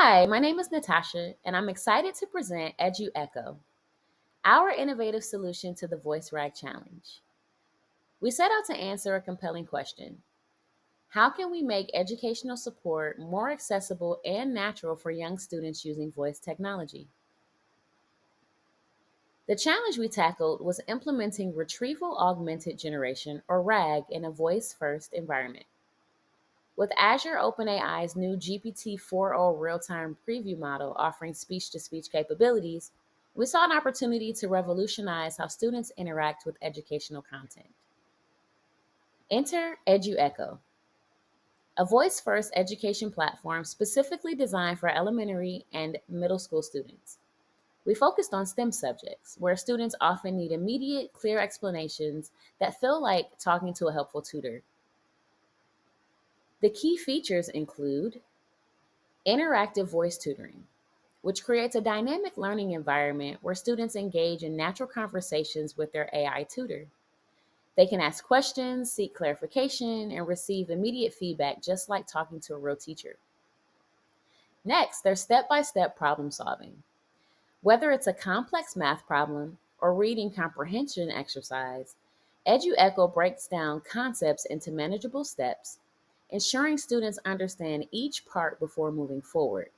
Hi, my name is Natasha, and I'm excited to present Edu Echo, our innovative solution to the Voice Rag Challenge. We set out to answer a compelling question. How can we make educational support more accessible and natural for young students using voice technology? The challenge we tackled was implementing retrieval augmented generation, or RAG, in a voice first environment. With Azure OpenAI's new GPT 4.0 real-time preview model offering speech-to-speech capabilities, we saw an opportunity to revolutionize how students interact with educational content. Enter Edu Echo, a voice-first education platform specifically designed for elementary and middle school students. We focused on STEM subjects, where students often need immediate, clear explanations that feel like talking to a helpful tutor. The key features include interactive voice tutoring, which creates a dynamic learning environment where students engage in natural conversations with their AI tutor. They can ask questions, seek clarification, and receive immediate feedback just like talking to a real teacher. Next, there's step by step problem solving. Whether it's a complex math problem or reading comprehension exercise, EduEcho breaks down concepts into manageable steps, ensuring students understand each part before moving forward.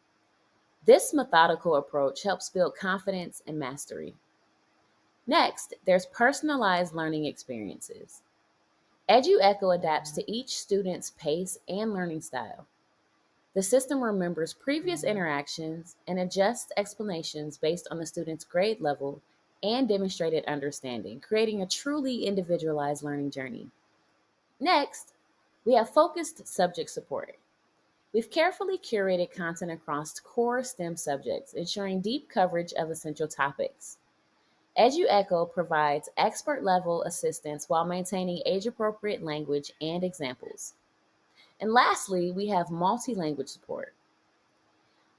This methodical approach helps build confidence and mastery. Next, there's personalized learning experiences. EduEcho adapts to each student's pace and learning style. The system remembers previous interactions and adjusts explanations based on the student's grade level and demonstrated understanding, creating a truly individualized learning journey. Next, we have focused subject support. We've carefully curated content across core STEM subjects, ensuring deep coverage of essential topics. EduEcho provides expert-level assistance while maintaining age-appropriate language and examples. And lastly, we have multi-language support.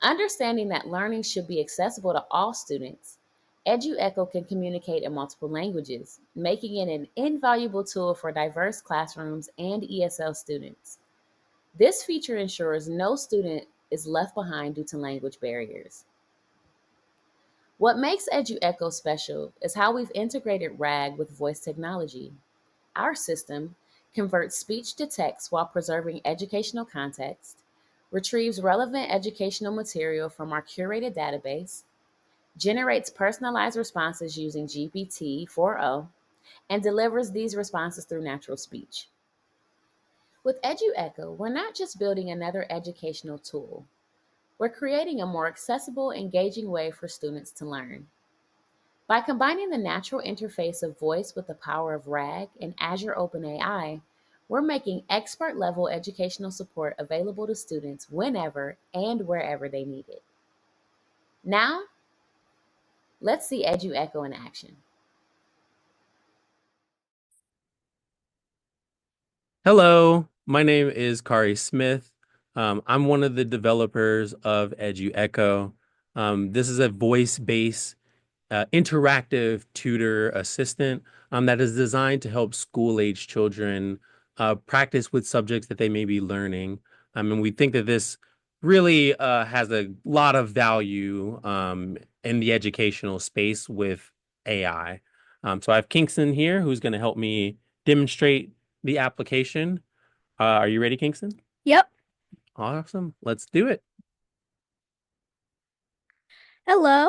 Understanding that learning should be accessible to all students, EduEcho can communicate in multiple languages, making it an invaluable tool for diverse classrooms and ESL students. This feature ensures no student is left behind due to language barriers. What makes EduEcho special is how we've integrated RAG with voice technology. Our system converts speech to text while preserving educational context, retrieves relevant educational material from our curated database, generates personalized responses using GPT 4.0, and delivers these responses through natural speech. With EduEcho, we're not just building another educational tool, we're creating a more accessible, engaging way for students to learn. By combining the natural interface of voice with the power of RAG and Azure OpenAI, we're making expert level educational support available to students whenever and wherever they need it. Now, let's see EduEcho in action. Hello, my name is Kharee Smith. I'm one of the developers of Edu Echo. This is a voice-based interactive tutor assistant that is designed to help school-age children practice with subjects that they may be learning. And we think that this really has a lot of value in the educational space with AI. So I have Kingston here who's going to help me demonstrate the application. Are you ready, Kingston? Yep. Awesome. Let's do it. Hello.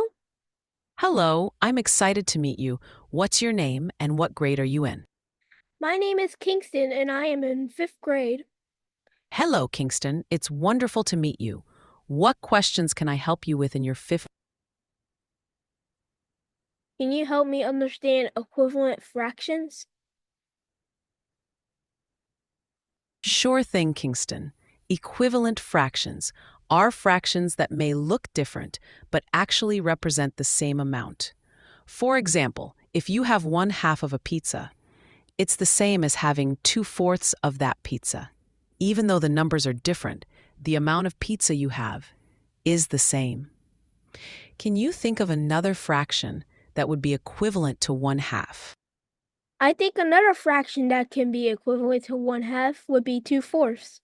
Hello, I'm excited to meet you. What's your name and what grade are you in? My name is Kingston and I am in 5th grade. Hello, Kingston. It's wonderful to meet you. What questions can I help you with in your fifth? Can you help me understand equivalent fractions? Sure thing, Kingston. Equivalent fractions are fractions that may look different, but actually represent the same amount. For example, if you have 1/2 of a pizza, it's the same as having 2/4 of that pizza. Even though the numbers are different, the amount of pizza you have is the same. Can you think of another fraction that would be equivalent to 1/2? I think another fraction that can be equivalent to 1/2 would be 2/4.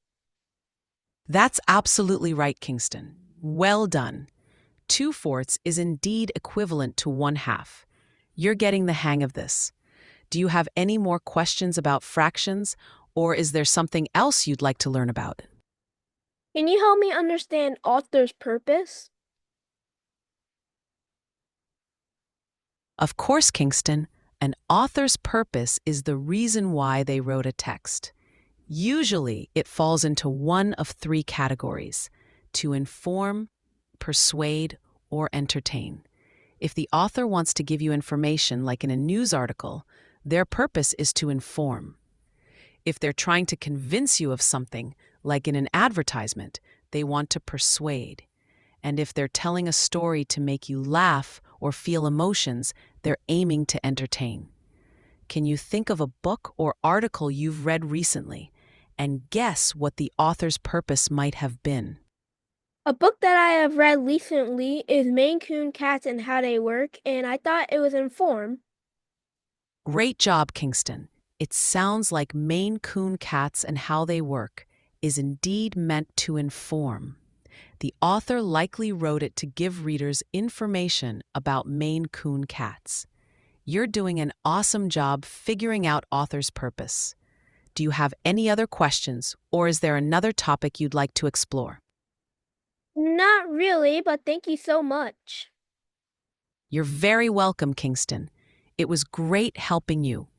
That's absolutely right, Kingston. Well done. 2/4 is indeed equivalent to 1/2. You're getting the hang of this. Do you have any more questions about fractions, or is there something else you'd like to learn about? Can you help me understand author's purpose? Of course, Kingston, an author's purpose is the reason why they wrote a text. Usually, it falls into one of three categories: to inform, persuade, or entertain. If the author wants to give you information, like in a news article, their purpose is to inform. If they're trying to convince you of something, like in an advertisement, they want to persuade. And if they're telling a story to make you laugh or feel emotions, they're aiming to entertain. Can you think of a book or article you've read recently and guess what the author's purpose might have been? A book that I have read recently is Maine Coon Cats and How They Work, and I thought it was inform. Great job, Kingston. It sounds like Maine Coon Cats and How They Work is indeed meant to inform. The author likely wrote it to give readers information about Maine Coon cats. You're doing an awesome job figuring out author's purpose. Do you have any other questions, or is there another topic you'd like to explore? Not really, but thank you so much. You're very welcome, Kingston. It was great helping you.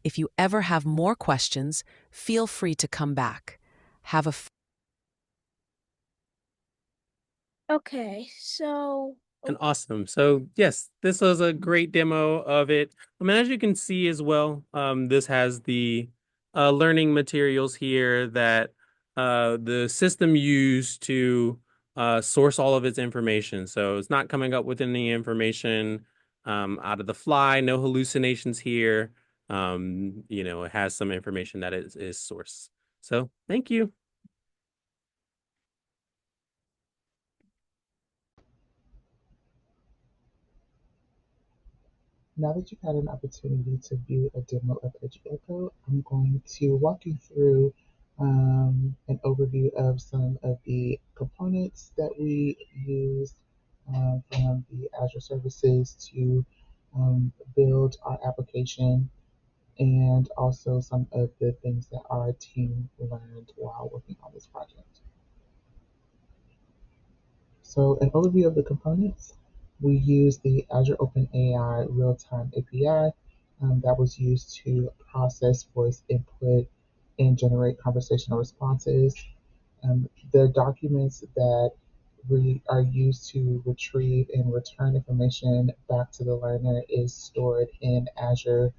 If you ever have more questions, feel free to come back. Have a Okay, so And awesome. So yes, this was a great demo of it. I mean, as you can see as well, this has the learning materials here that the system used to source all of its information. So it's not coming up with any information out of the fly, no hallucinations here. It has some information that is sourced. So thank you. Now that you've had an opportunity to view a demo of Edu Echo, I'm going to walk you through an overview of some of the components that we use from the Azure services to build our application, and also some of the things that our team learned while working on this project. So an overview of the components: we use the Azure OpenAI Realtime API that was used to process voice input and generate conversational responses. The documents that we are used to retrieve and return information back to the learner is stored in Azure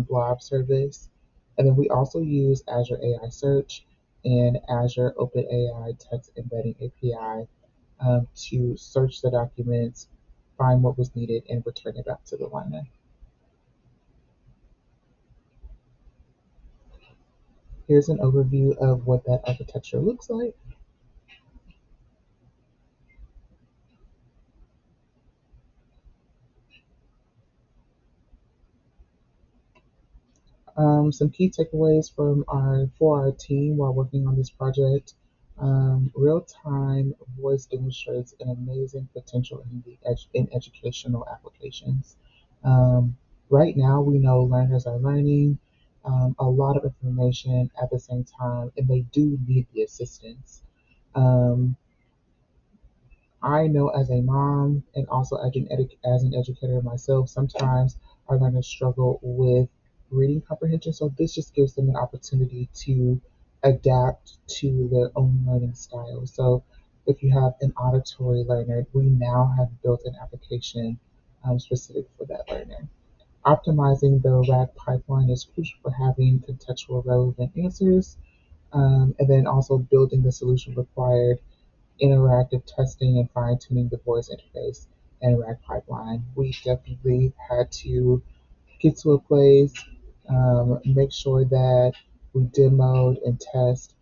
Blob Service. And then we also use Azure AI Search and Azure OpenAI Text Embedding API to search the documents, find what was needed, and return it back to the learner. Here's an overview of what that architecture looks like. Some key takeaways for our team while working on this project. Real-time voice demonstrates an amazing potential in educational applications. Right now, we know learners are learning a lot of information at the same time, and they do need the assistance. Um, I know as a mom and also as an educator myself, sometimes our learners struggle with reading comprehension. So this just gives them an opportunity to adapt to their own learning style. So if you have an auditory learner, we now have built an application specific for that learner. Optimizing the RAG pipeline is crucial for having contextual relevant answers, and then also building the solution required interactive testing and fine-tuning the voice interface and RAG pipeline. We definitely had to get to a place, make sure that we demoed and test,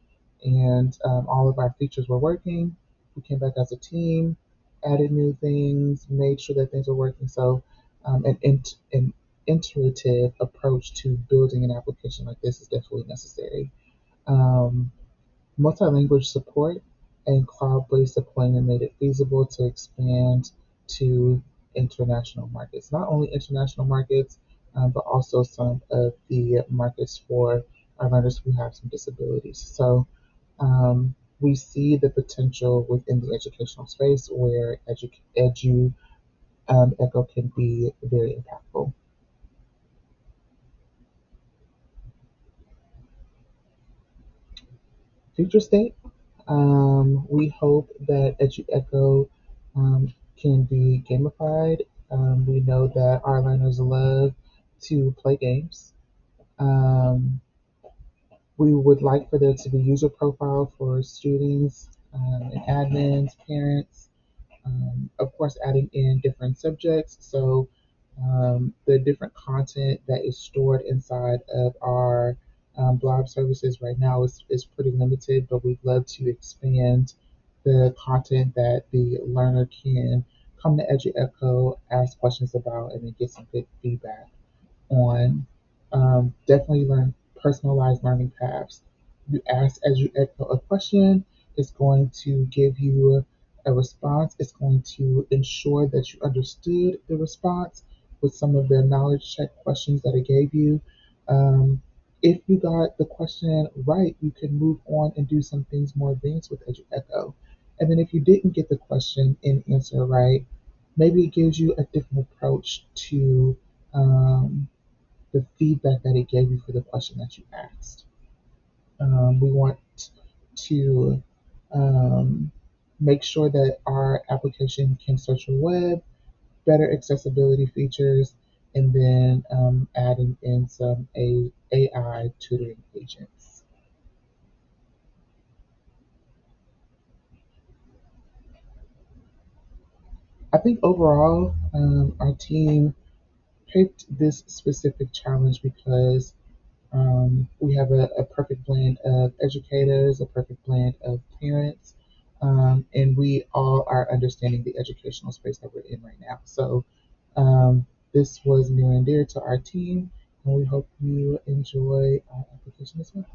and all of our features were working. We came back as a team, added new things, made sure that things were working. So an iterative approach to building an application like this is definitely necessary. Um, Multi-language support and cloud-based deployment made it feasible to expand to international markets. Not only international markets, but also some of the markets for our learners who have some disabilities. So we see the potential within the educational space where Edu Echo can be very impactful. Future state, we hope that Edu Echo can be gamified. We know that our learners love to play games. Um, we would like for there to be user profile for students and admins, parents, of course, adding in different subjects. So the different content that is stored inside of our blog services right now is pretty limited, but we'd love to expand the content that the learner can come to Edu Echo, ask questions about, and then get some good feedback on. Definitely learn personalized learning paths. You ask as you echo a question, it's going to give you a response. It's going to ensure that you understood the response with some of the knowledge check questions that it gave you. Um, if you got the question right, you can move on and do some things more advanced with Edu Echo. And then if you didn't get the question and answer right, maybe it gives you a different approach to the feedback that it gave you for the question that you asked. We want to um, make sure that our application can search the web, better accessibility features, and then adding in some AI tutoring agents. I think overall, our team picked this specific challenge because we have a perfect blend of educators, a perfect blend of parents, and we all are understanding the educational space that we're in right now. So this was near and dear to our team, and we hope you enjoy our application as well.